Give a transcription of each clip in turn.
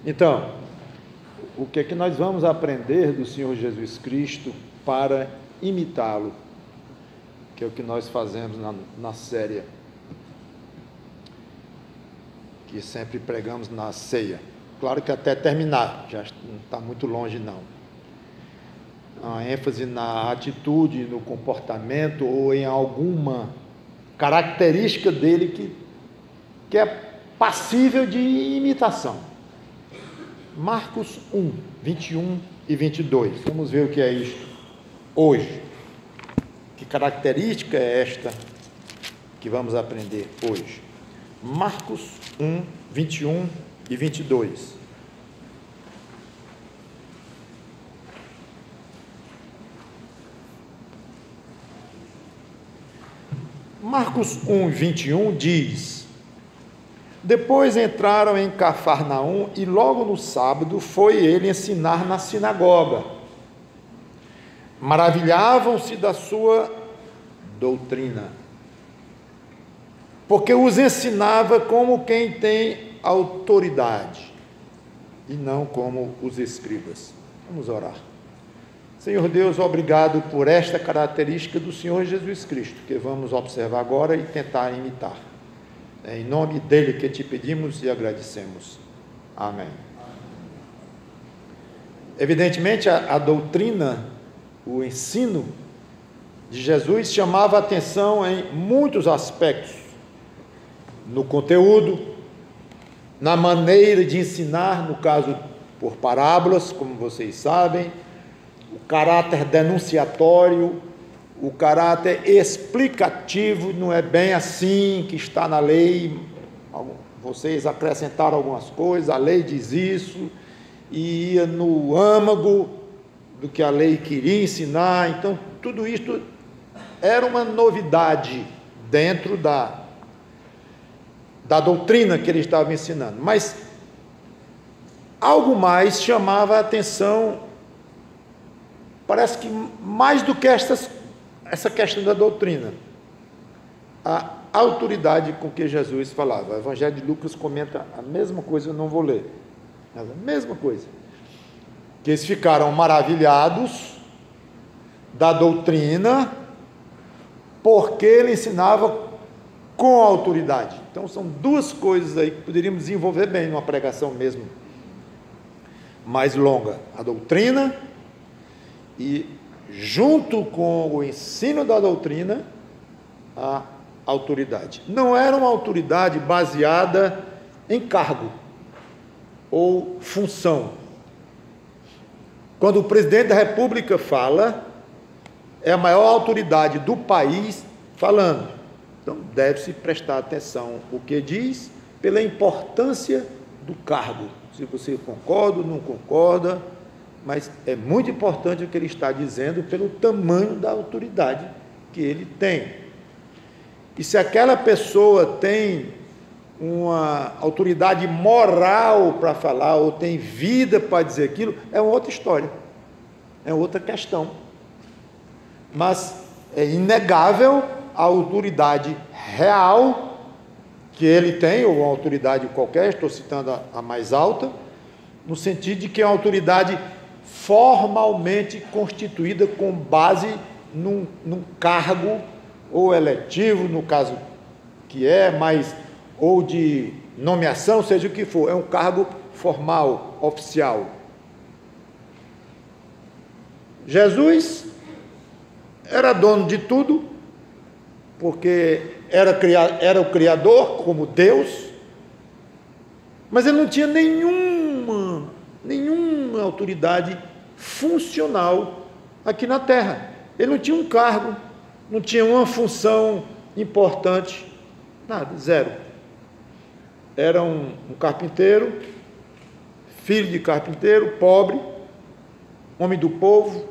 Então, o que é que nós vamos aprender do Senhor Jesus Cristo para imitá-lo? Que é o que nós fazemos na série, que sempre pregamos na ceia. Claro que até terminar, já não está muito longe não. A ênfase na atitude, no comportamento ou em alguma característica dele que é passível de imitação. Marcos 1, 21 e 22. Vamos ver o que é isto hoje. Que característica é esta que vamos aprender hoje? Marcos 1, 21 e 22. Marcos 1, 21 diz: depois entraram em Cafarnaum e logo no sábado foi ele ensinar na sinagoga. Maravilhavam-se da sua doutrina, porque os ensinava como quem tem autoridade, e não como os escribas. Vamos orar. Senhor Deus, obrigado por esta característica do Senhor Jesus Cristo, que vamos observar agora e tentar imitar. É em nome dele que te pedimos e agradecemos. Amém. Evidentemente, a doutrina, o ensino de Jesus chamava a atenção em muitos aspectos. No conteúdo, na maneira de ensinar, no caso por parábolas, como vocês sabem, o caráter denunciatório, o caráter explicativo, não é bem assim que está na lei, vocês acrescentaram algumas coisas, a lei diz isso, e ia no âmago do que a lei queria ensinar. Então tudo isto era uma novidade dentro da doutrina que ele estava ensinando, mas algo mais chamava a atenção, parece que mais do que essa questão da doutrina, a autoridade com que Jesus falava. O Evangelho de Lucas comenta a mesma coisa, eu não vou ler, mas a mesma coisa, que eles ficaram maravilhados da doutrina, porque ele ensinava com autoridade. Então são duas coisas aí que poderíamos desenvolver bem numa pregação mesmo mais longa: a doutrina e, junto com o ensino da doutrina, a autoridade. Não era uma autoridade baseada em cargo ou função. Quando o presidente da República fala, é a maior autoridade do país falando. Então deve-se prestar atenção o que diz, pela importância do cargo. Se você concorda ou não concorda, mas é muito importante o que ele está dizendo pelo tamanho da autoridade que ele tem. E se aquela pessoa tem uma autoridade moral para falar, ou tem vida para dizer aquilo, é uma outra história, é outra questão. Mas é inegável a autoridade real que ele tem, ou uma autoridade qualquer, estou citando a mais alta, no sentido de que é uma autoridade formalmente constituída com base num cargo, ou eletivo, no caso que mas ou de nomeação, seja o que for, é um cargo formal, oficial. Jesus era dono de tudo, porque era o Criador, como Deus, mas ele não tinha nenhuma autoridade funcional aqui na terra. Ele não tinha um cargo, não tinha uma função importante, nada, zero. Era um carpinteiro, filho de carpinteiro, pobre, homem do povo,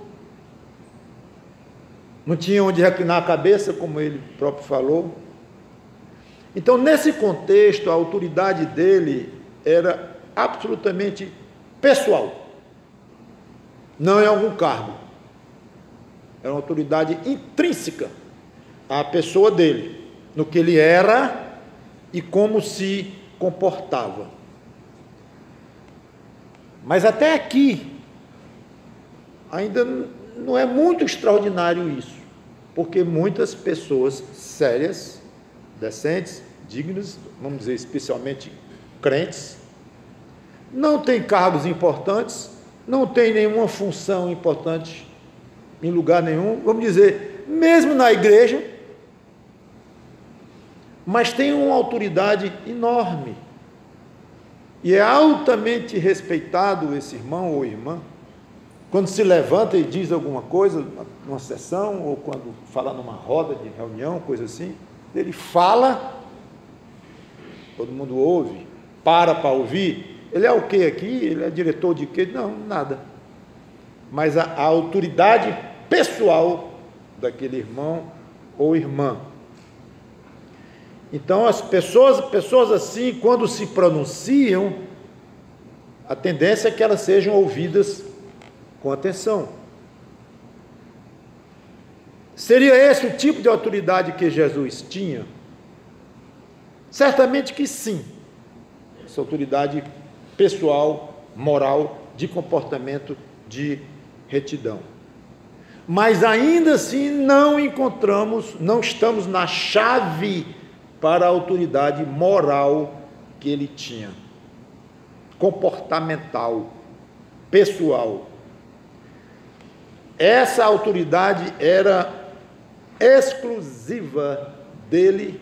não tinha onde reclinar a cabeça, como ele próprio falou. Então, nesse contexto, a autoridade dele era absolutamente pessoal, não em algum cargo. Era uma autoridade intrínseca à pessoa dele, no que ele era e como se comportava. Mas até aqui, ainda não é muito extraordinário isso, porque muitas pessoas sérias, decentes, dignas, vamos dizer especialmente crentes, não têm cargos importantes, não têm nenhuma função importante em lugar nenhum, vamos dizer, mesmo na igreja, mas têm uma autoridade enorme. E é altamente respeitado esse irmão ou irmã, quando se levanta e diz alguma coisa, numa sessão, ou quando fala numa roda de reunião, coisa assim, ele fala, todo mundo ouve, para ouvir. Ele é o que aqui? Ele é diretor de quê? Não, nada. Mas a autoridade pessoal daquele irmão ou irmã. Então, as pessoas assim, quando se pronunciam, a tendência é que elas sejam ouvidas com atenção. Seria esse o tipo de autoridade que Jesus tinha? Certamente que sim. Essa autoridade pessoal, moral, de comportamento, de retidão. Mas ainda assim não estamos na chave para a autoridade moral que ele tinha, comportamental, pessoal. Essa autoridade era exclusiva dele,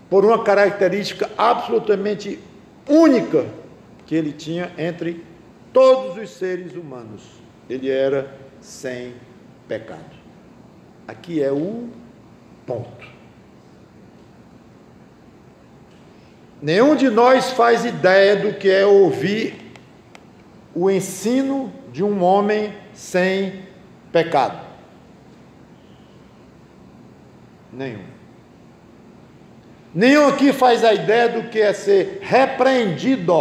por uma característica absolutamente única que ele tinha entre todos os seres humanos. Ele era sem pecado. Aqui é o ponto. Nenhum de nós faz ideia do que é ouvir o ensino de um homem sem pecado. Nenhum. Nenhum aqui faz a ideia do que é ser repreendido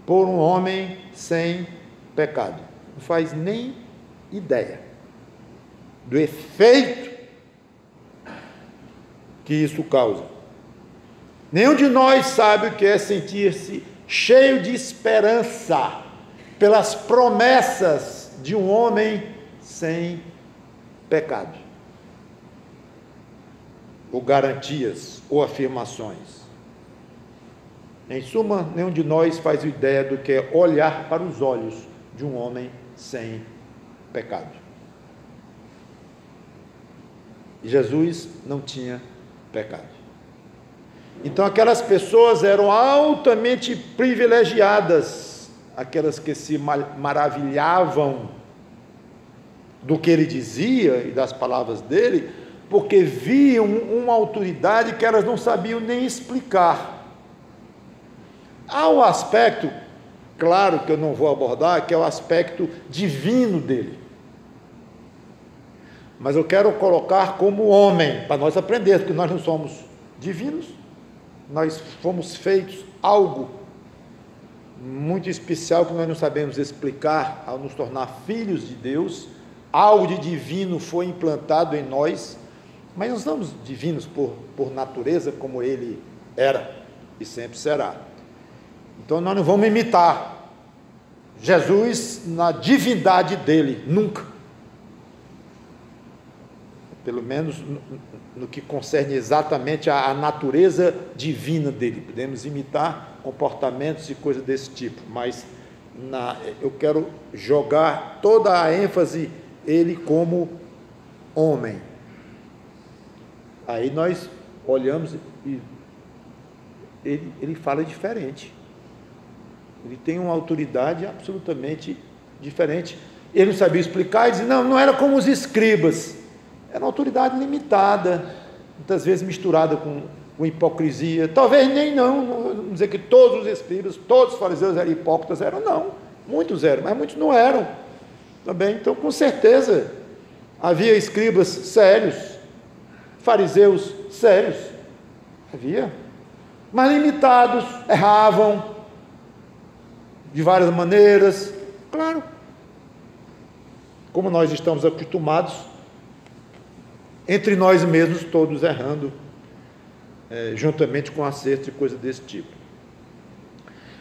por um homem sem pecado. Não faz nem ideia do efeito que isso causa. Nenhum de nós sabe o que é sentir-se cheio de esperança pelas promessas de um homem sem pecado, ou garantias, ou afirmações. Em suma, nenhum de nós faz ideia do que é olhar para os olhos de um homem sem pecado. E Jesus não tinha pecado. Então aquelas pessoas eram altamente privilegiadas, aquelas que se maravilhavam do que ele dizia e das palavras dele, porque viam uma autoridade que elas não sabiam nem explicar. Há um aspecto, claro que eu não vou abordar, que é o aspecto divino dele. Mas eu quero colocar como homem, para nós aprendermos que nós não somos divinos, nós fomos feitos algo muito especial que nós não sabemos explicar ao nos tornar filhos de Deus. Algo de divino foi implantado em nós, mas não somos divinos por natureza como ele era e sempre será. Então nós não vamos imitar Jesus na divindade dele, nunca. Pelo menos no que concerne exatamente a natureza divina dele. Podemos imitar comportamentos e coisas desse tipo, mas eu quero jogar toda a ênfase ele como homem. Aí nós olhamos e ele fala diferente. Ele tem uma autoridade absolutamente diferente. Ele não sabia explicar, ele dizia, não era como os escribas. Era uma autoridade limitada, muitas vezes misturada com hipocrisia. Talvez nem não dizer que todos os escribas, todos os fariseus eram hipócritas, não. Muitos eram, mas muitos não eram também. Então, com certeza, havia escribas sérios, fariseus sérios, havia, mas limitados, erravam de várias maneiras, claro, como nós estamos acostumados, entre nós mesmos, todos errando, juntamente com acertos e coisas desse tipo.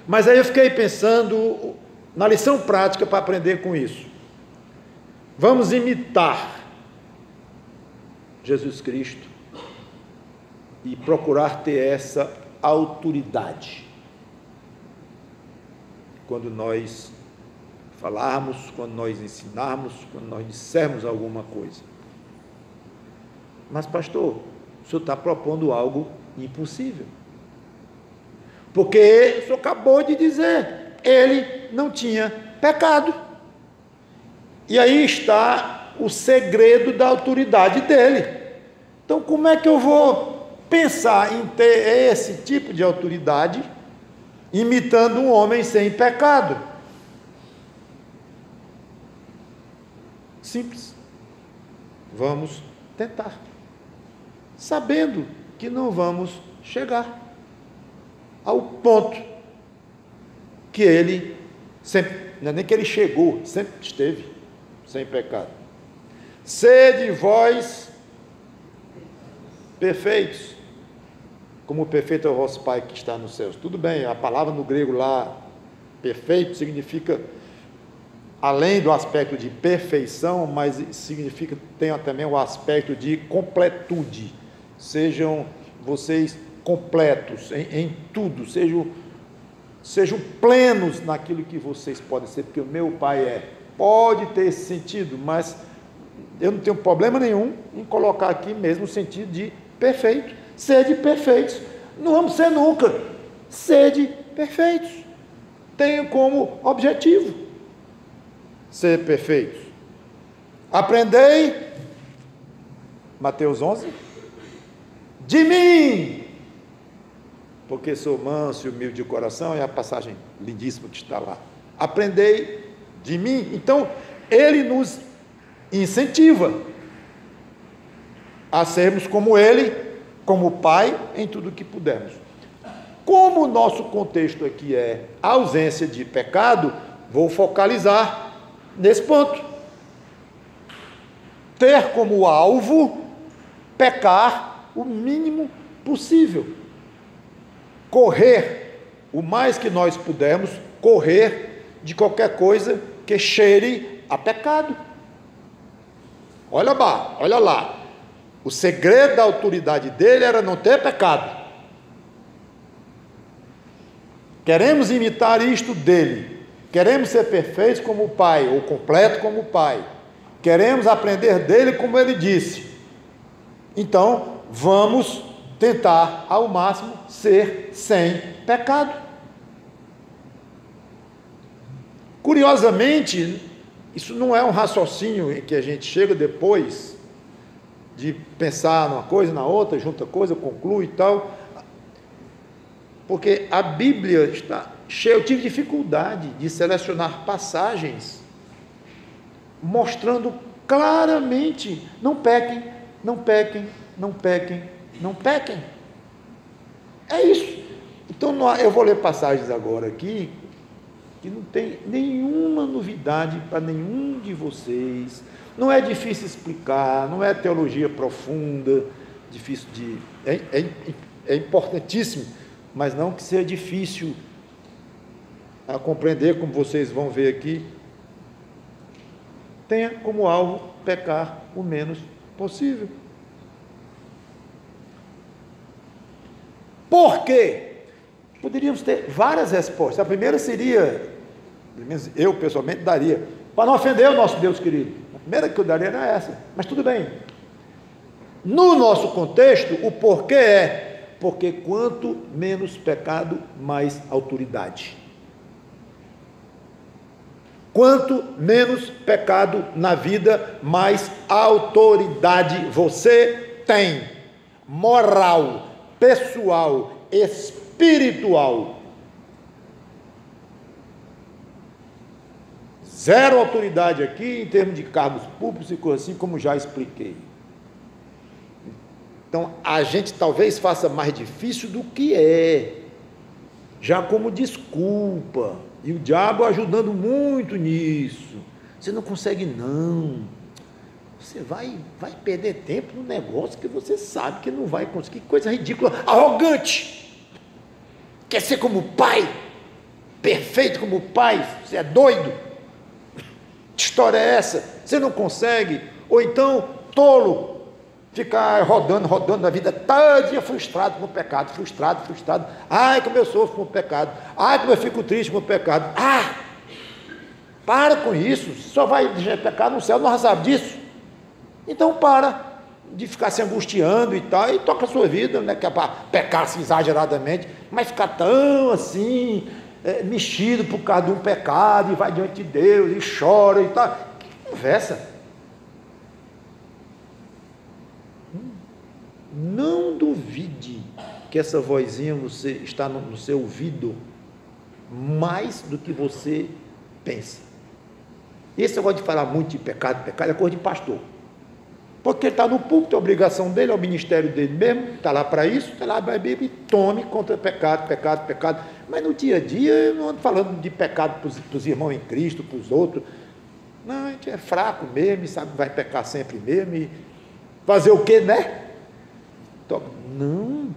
Mas aí eu fiquei pensando na lição prática para aprender com isso. Vamos imitar Jesus Cristo e procurar ter essa autoridade quando nós falarmos, quando nós ensinarmos, quando nós dissermos alguma coisa. Mas, pastor, o senhor está propondo algo impossível. Porque o senhor acabou de dizer, ele não tinha pecado. E aí está o segredo da autoridade dele. Então, como é que eu vou pensar em ter esse tipo de autoridade imitando um homem sem pecado? Simples. Vamos tentar, sabendo que não vamos chegar ao ponto que ele sempre, não é nem que ele chegou, sempre esteve sem pecado. Sede vós perfeitos, como perfeito é o vosso Pai que está nos céus. Tudo bem, a palavra no grego lá, perfeito, significa, além do aspecto de perfeição, mas significa, tem também o aspecto de completude. Sejam vocês completos em tudo, sejam plenos naquilo que vocês podem ser, porque o meu Pai é. Pode ter esse sentido, mas eu não tenho problema nenhum em colocar aqui mesmo o sentido de perfeito. Sede perfeitos. Não vamos ser nunca. Sede perfeitos. Tenho como objetivo ser perfeitos. Aprendei, Mateus 11, de mim, porque sou manso e humilde de coração, é a passagem lindíssima que está lá. Aprendei de mim. Então, ele nos incentiva a sermos como ele, como Pai, em tudo que pudermos. Como o nosso contexto aqui é ausência de pecado, vou focalizar nesse ponto. Ter como alvo pecar o mínimo possível. Correr o mais que nós pudermos, correr de qualquer coisa que cheire a pecado. Olha lá. O segredo da autoridade dele era não ter pecado. Queremos imitar isto dele. Queremos ser perfeitos como o Pai, ou completo como o Pai. Queremos aprender dele como ele disse. Então, vamos tentar ao máximo ser sem pecado. Curiosamente, isso não é um raciocínio em que a gente chega depois de pensar numa coisa, na outra, junta coisa, conclui e tal, porque a Bíblia está cheia. Eu tive dificuldade de selecionar passagens mostrando claramente: não pequem, não pequem, não pequem, não pequem. É isso. Então eu vou ler passagens agora aqui que não tem nenhuma novidade para nenhum de vocês. Não é difícil explicar, não é teologia profunda, difícil de... É importantíssimo, mas não que seja difícil a compreender, como vocês vão ver aqui. Tenha como alvo pecar o menos possível. Por quê? Poderíamos ter várias respostas. A primeira seria, pelo menos eu pessoalmente daria, para não ofender o nosso Deus querido. A primeira que eu daria era essa, mas tudo bem. No nosso contexto, o porquê é, porque quanto menos pecado, mais autoridade. Quanto menos pecado na vida, mais autoridade você tem. Moral, pessoal, espiritual. Zero autoridade aqui em termos de cargos públicos e coisas assim, como já expliquei. Então, a gente talvez faça mais difícil do que é, já como desculpa, e o diabo ajudando muito nisso. Você não consegue não, você vai perder tempo no negócio que você sabe que não vai conseguir. Que coisa ridícula, arrogante, quer ser como pai. perfeito como o pai, você é doido. Que história é essa? Você não consegue? Ou então, tolo, ficar rodando a vida toda frustrado com o pecado, frustrado. Ai, como eu sofro com o pecado. Ai, como eu fico triste com o pecado. Para com isso, só vai pecar no céu, não sabe disso. Então para de ficar se angustiando e tal, e toca a sua vida, né, que é para pecar assim, exageradamente, mas ficar tão assim, mexido por causa de um pecado, e vai diante de Deus, e chora e tal. Que conversa. Não duvide que essa vozinha está no seu ouvido mais do que você pensa. Esse negócio de falar muito de pecado é coisa de pastor. Porque ele está no púlpito, é a obrigação dele, é o ministério dele mesmo, está lá para isso, está lá para a Bíblia e tome contra pecado. Mas no dia a dia, eu não ando falando de pecado para os irmãos em Cristo, para os outros. Não, a gente é fraco mesmo, e sabe que vai pecar sempre mesmo, e fazer o quê, né? Não,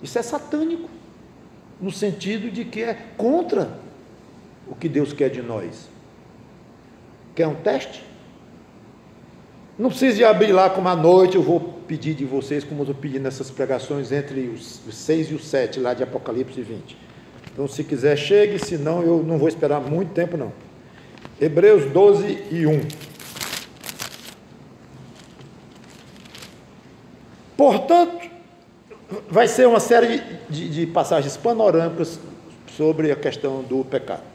isso é satânico, no sentido de que é contra o que Deus quer de nós. Quer um teste? Não precisa abrir lá como à noite, eu vou pedir de vocês, como eu estou pedindo nessas pregações, entre os 6 e os 7, lá de Apocalipse 20. Então, se quiser, chegue, senão eu não vou esperar muito tempo, não. Hebreus 12 e 1. Portanto, vai ser uma série de passagens panorâmicas sobre a questão do pecado.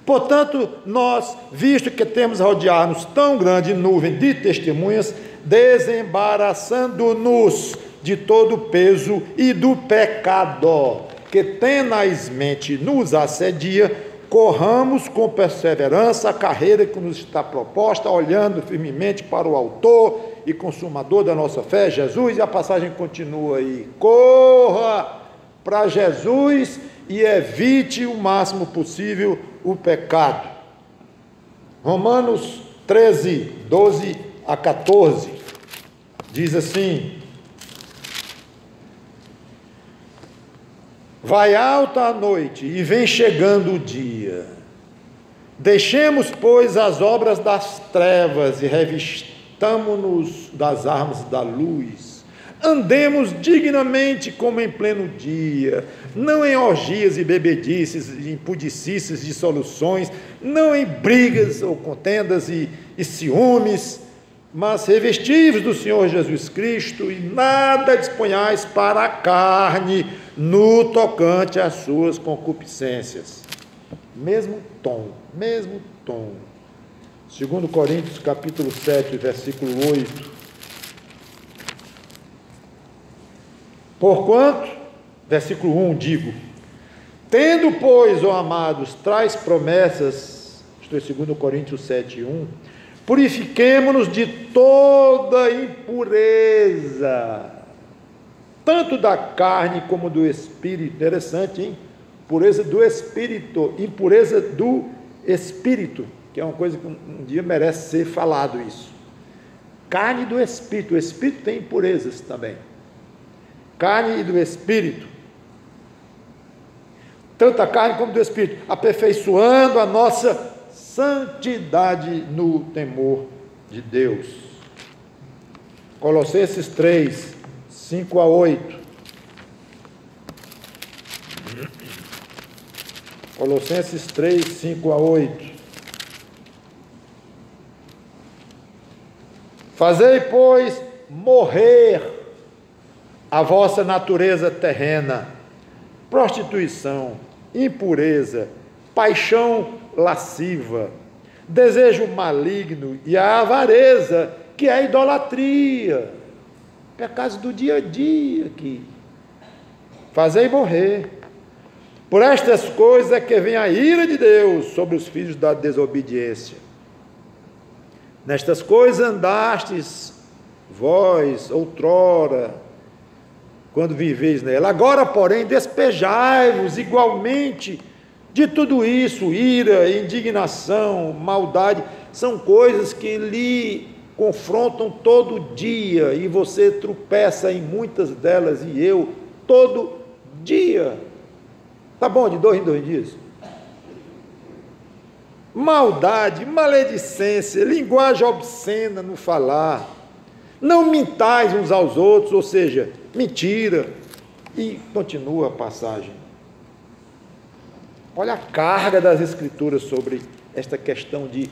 Portanto, nós, visto que temos a rodear-nos tão grande nuvem de testemunhas, desembaraçando-nos de todo o peso e do pecado que tenazmente nos assedia, corramos com perseverança a carreira que nos está proposta, olhando firmemente para o autor e consumador da nossa fé, Jesus, e a passagem continua aí: corra para Jesus e evite o máximo possível o pecado. Romanos 13, 12 a 14, diz assim: vai alta a noite e vem chegando o dia. Deixemos, pois, as obras das trevas e revistamo-nos das armas da luz. Andemos dignamente como em pleno dia, não em orgias e bebedices, impudicices, dissoluções, não em brigas ou contendas e ciúmes, mas revestivos do Senhor Jesus Cristo, e nada disponhais para a carne no tocante às suas concupiscências. Mesmo tom. 2 Coríntios capítulo 7, versículo 8. Porquanto, versículo 1, digo, tendo, pois, ó amados, tais promessas, isto é 2 Coríntios 7, 1, purifiquemo-nos de toda impureza, tanto da carne como do espírito. Interessante, hein? Pureza do espírito, impureza do espírito, que é uma coisa que um dia merece ser falado isso. Carne do espírito, o espírito tem impurezas também. Carne e do espírito, tanto a carne como do espírito, aperfeiçoando a nossa santidade no temor de Deus. Colossenses 3, 5 a 8. Colossenses 3, 5 a 8. Fazei, pois, morrer a vossa natureza terrena, prostituição, impureza, paixão lasciva, desejo maligno e a avareza, que é a idolatria, pecados do dia a dia aqui. Fazei morrer. Por estas coisas é que vem a ira de Deus sobre os filhos da desobediência. Nestas coisas andastes vós outrora, quando viveis nela. Agora, porém, despejai-vos igualmente de tudo isso. Ira, indignação, maldade, são coisas que lhe confrontam todo dia, e você tropeça em muitas delas, e eu, todo dia. Tá bom, de 2 em 2 dias? maldade, maledicência, linguagem obscena no falar. Não mintais uns aos outros, ou seja, mentira. E continua a passagem. Olha a carga das Escrituras sobre esta questão de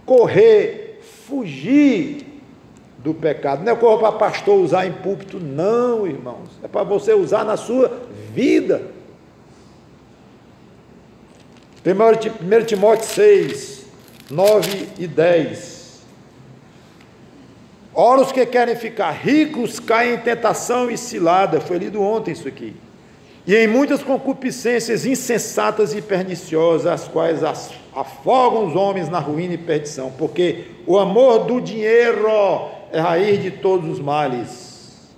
correr, fugir do pecado. Não é coisa para pastor usar em púlpito, não, irmãos. É para você usar na sua vida. 1 Timóteo 6, 9 e 10. Ora, os que querem ficar ricos caem em tentação e cilada. Foi lido ontem isso aqui. E em muitas concupiscências insensatas e perniciosas, as quais afogam os homens na ruína e perdição, porque o amor do dinheiro é raiz de todos os males.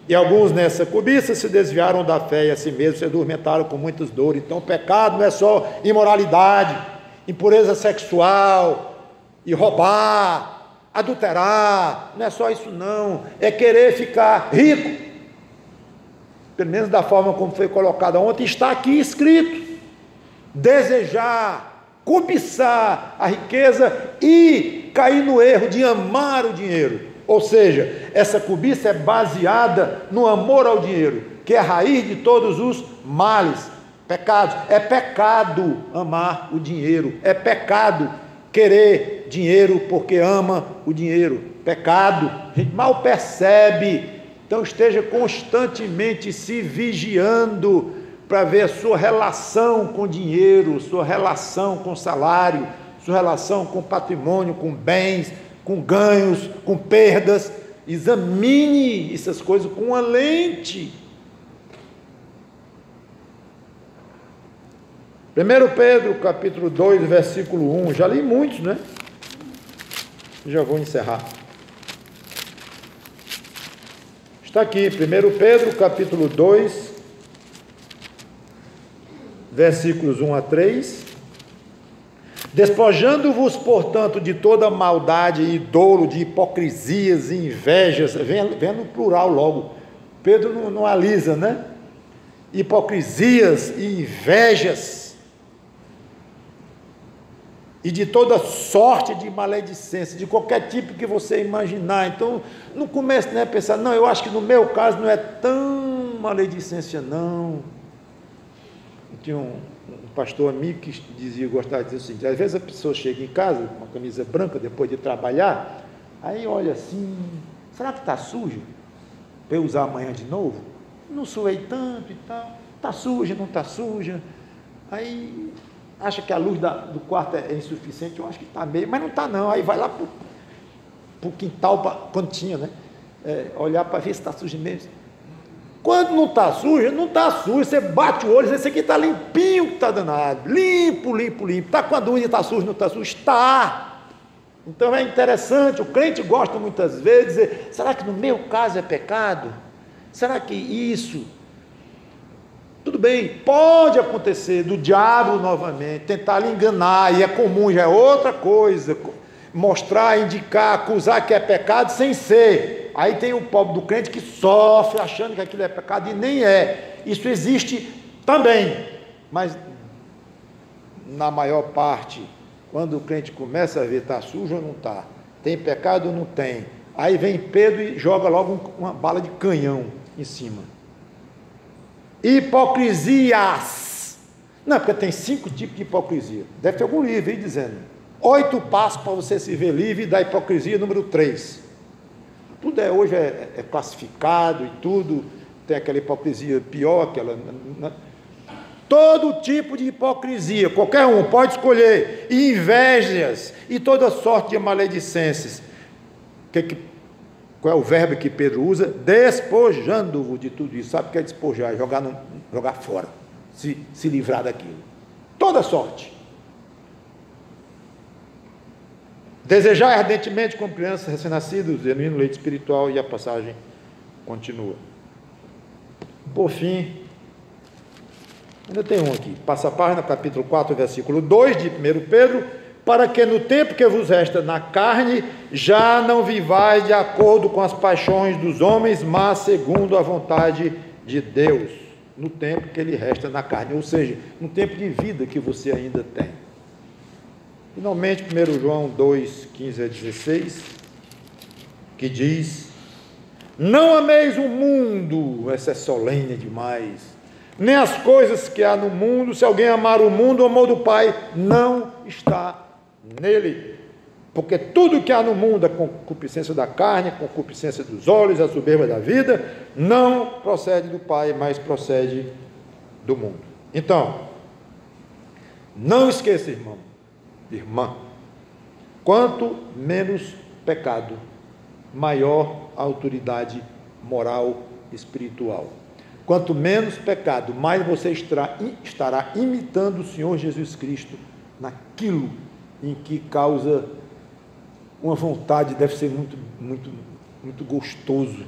E alguns nessa cobiça se desviaram da fé e a si mesmos se adormentaram com muitas dores. Então o pecado não é só imoralidade, impureza sexual, e roubar, adulterar, não é só isso não, é querer ficar rico, pelo menos da forma como foi colocada ontem, está aqui escrito, desejar, cobiçar a riqueza e cair no erro de amar o dinheiro, ou seja, essa cobiça é baseada no amor ao dinheiro, que é a raiz de todos os males, pecados. É pecado amar o dinheiro, é pecado querer dinheiro porque ama o dinheiro, pecado, a gente mal percebe. Então esteja constantemente se vigiando para ver a sua relação com dinheiro, sua relação com salário, sua relação com patrimônio, com bens, com ganhos, com perdas. Examine essas coisas com uma lente. 1 Pedro, capítulo 2, versículo 1, já li muitos, né? Já vou encerrar. Está aqui, 1 Pedro, capítulo 2, versículos 1 a 3. Despojando-vos, portanto, de toda maldade e dolo, de hipocrisias e invejas, vem no plural logo, Pedro não alisa, né? Hipocrisias e invejas, e de toda sorte de maledicência, de qualquer tipo que você imaginar. Então, não comece, né, a pensar, não, eu acho que no meu caso não é tão maledicência, não. Eu tinha um pastor amigo que dizia, gostava de dizer o seguinte: às vezes a pessoa chega em casa com uma camisa branca, depois de trabalhar, aí olha assim, será que está sujo? Para eu usar amanhã de novo? Não suei tanto e tal, está suja, não está suja? Aí acha que a luz do quarto é insuficiente, eu acho que está meio, mas não está não, aí vai lá para o quintal, quando tinha, né? Olhar para ver se está sujo mesmo. Quando não está sujo, não está sujo, você bate o olho, esse aqui está limpinho, que está danado, limpo, está com a dúvida, está sujo, não está sujo, está. Então é interessante, o crente gosta muitas vezes de dizer, será que no meu caso é pecado? Será que isso... Tudo bem, pode acontecer do diabo novamente, tentar lhe enganar, e é comum, já é outra coisa, mostrar, indicar, acusar que é pecado sem ser. Aí tem o pobre do crente que sofre achando que aquilo é pecado e nem é. Isso existe também, mas na maior parte, quando o crente começa a ver está sujo ou não está, tem pecado ou não tem, aí vem Pedro e joga logo uma bala de canhão em cima. Hipocrisias. Não, porque tem 5 tipos de hipocrisia. Deve ter algum livro aí dizendo 8 passos para você se ver livre da hipocrisia número 3. Tudo hoje é classificado e tudo, tem aquela hipocrisia pior, aquela... Todo tipo de hipocrisia, qualquer um pode escolher, e invejas, e toda sorte de maledicências. Qual é o verbo que Pedro usa? Despojando-vos de tudo isso. Sabe o que é despojar? Jogar fora, se livrar daquilo. Toda sorte. Desejar ardentemente como crianças recém-nascidos, genuíno leite espiritual, e a passagem continua. Por fim, ainda tem um aqui, passa a página, capítulo 4, versículo 2 de 1 Pedro, para que no tempo que vos resta na carne, já não vivais de acordo com as paixões dos homens, mas segundo a vontade de Deus, no tempo que lhe resta na carne, ou seja, no tempo de vida que você ainda tem. Finalmente, 1 João 2, 15 a 16, que diz: não ameis o mundo, essa é solene demais, nem as coisas que há no mundo. Se alguém amar o mundo, o amor do Pai não está nele. Porque tudo que há no mundo, a concupiscência da carne, a concupiscência dos olhos, a soberba da vida, não procede do Pai, mas procede do mundo. Então, não esqueça, irmão, irmã, quanto menos pecado, maior a autoridade moral espiritual. Quanto menos pecado, mais você estará imitando o Senhor Jesus Cristo naquilo em que causa uma vontade. Deve ser muito gostoso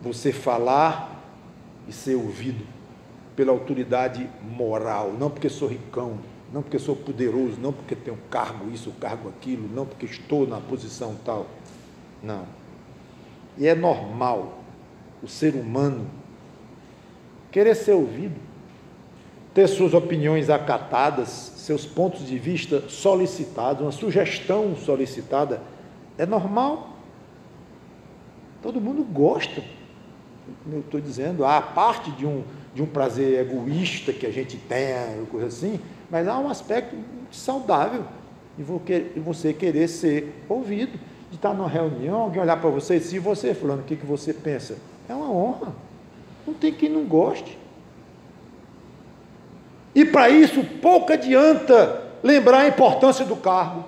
você falar e ser ouvido pela autoridade moral, não porque sou ricão, não porque sou poderoso, não porque tenho cargo isso, cargo aquilo, não porque estou na posição tal, não. E é normal o ser humano querer ser ouvido, ter suas opiniões acatadas, seus pontos de vista solicitados, uma sugestão solicitada. É normal. Todo mundo gosta. Eu estou dizendo, há parte de um prazer egoísta que a gente tem, coisa assim, mas há um aspecto saudável de você querer ser ouvido, de estar numa reunião, alguém olhar para você e dizer: você, fulano, o que você pensa? É uma honra. Não tem quem não goste. E para isso, pouco adianta lembrar a importância do cargo,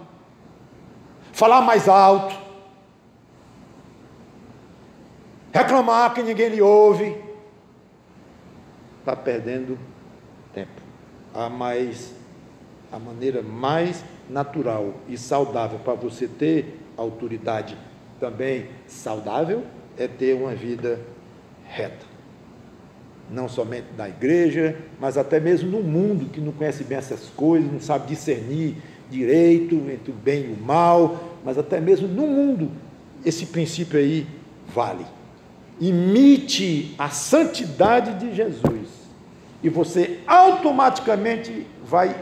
falar mais alto, reclamar que ninguém lhe ouve. Está perdendo tempo. A maneira mais natural e saudável para você ter autoridade também saudável é ter uma vida reta. Não somente na igreja, mas até mesmo no mundo, que não conhece bem essas coisas, não sabe discernir direito entre o bem e o mal, mas até mesmo no mundo, esse princípio aí vale. Imite a santidade de Jesus, e você automaticamente vai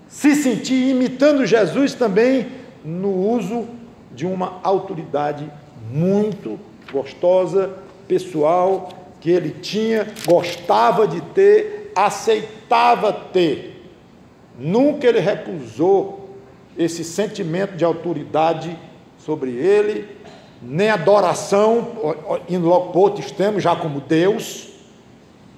se sentir imitando Jesus também no uso de uma autoridade muito gostosa, pessoal, que ele tinha, gostava de ter, aceitava ter. Nunca ele recusou esse sentimento de autoridade sobre ele, nem adoração, indo logo para outro extremo, já como Deus,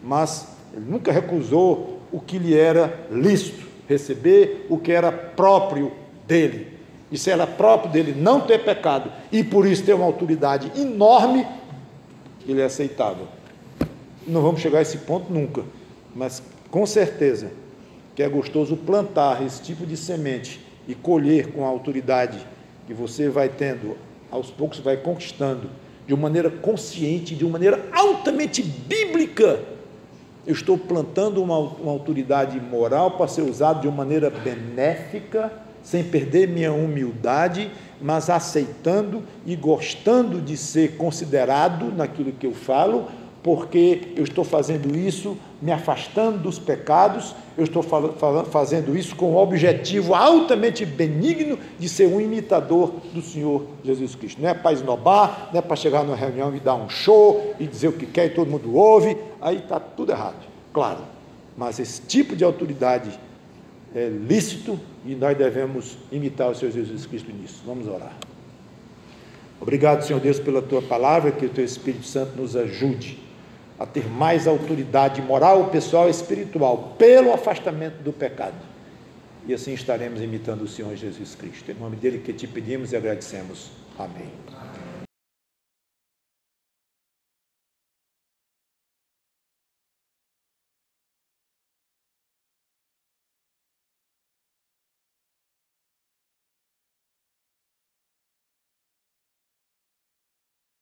mas ele nunca recusou o que lhe era lícito receber, o que era próprio dele. E se era próprio dele não ter pecado, e por isso ter uma autoridade enorme, ele aceitava. Não vamos chegar a esse ponto nunca, mas com certeza que é gostoso plantar esse tipo de semente e colher com a autoridade que você vai tendo, aos poucos vai conquistando, de uma maneira consciente, de uma maneira altamente bíblica. Eu estou plantando uma autoridade moral para ser usado de uma maneira benéfica, sem perder minha humildade, mas aceitando e gostando de ser considerado naquilo que eu falo, porque eu estou fazendo isso me afastando dos pecados, eu estou fazendo isso com o objetivo altamente benigno de ser um imitador do Senhor Jesus Cristo. Não é para esnobar, não é para chegar numa reunião e dar um show e dizer o que quer e todo mundo ouve, aí está tudo errado, claro. Mas esse tipo de autoridade é lícito e nós devemos imitar o Senhor Jesus Cristo nisso. Vamos orar. Obrigado, Senhor Deus, pela Tua palavra, que o Teu Espírito Santo nos ajude a ter mais autoridade moral, pessoal e espiritual, pelo afastamento do pecado. E assim estaremos imitando o Senhor Jesus Cristo. Em nome dele que te pedimos e agradecemos. Amém.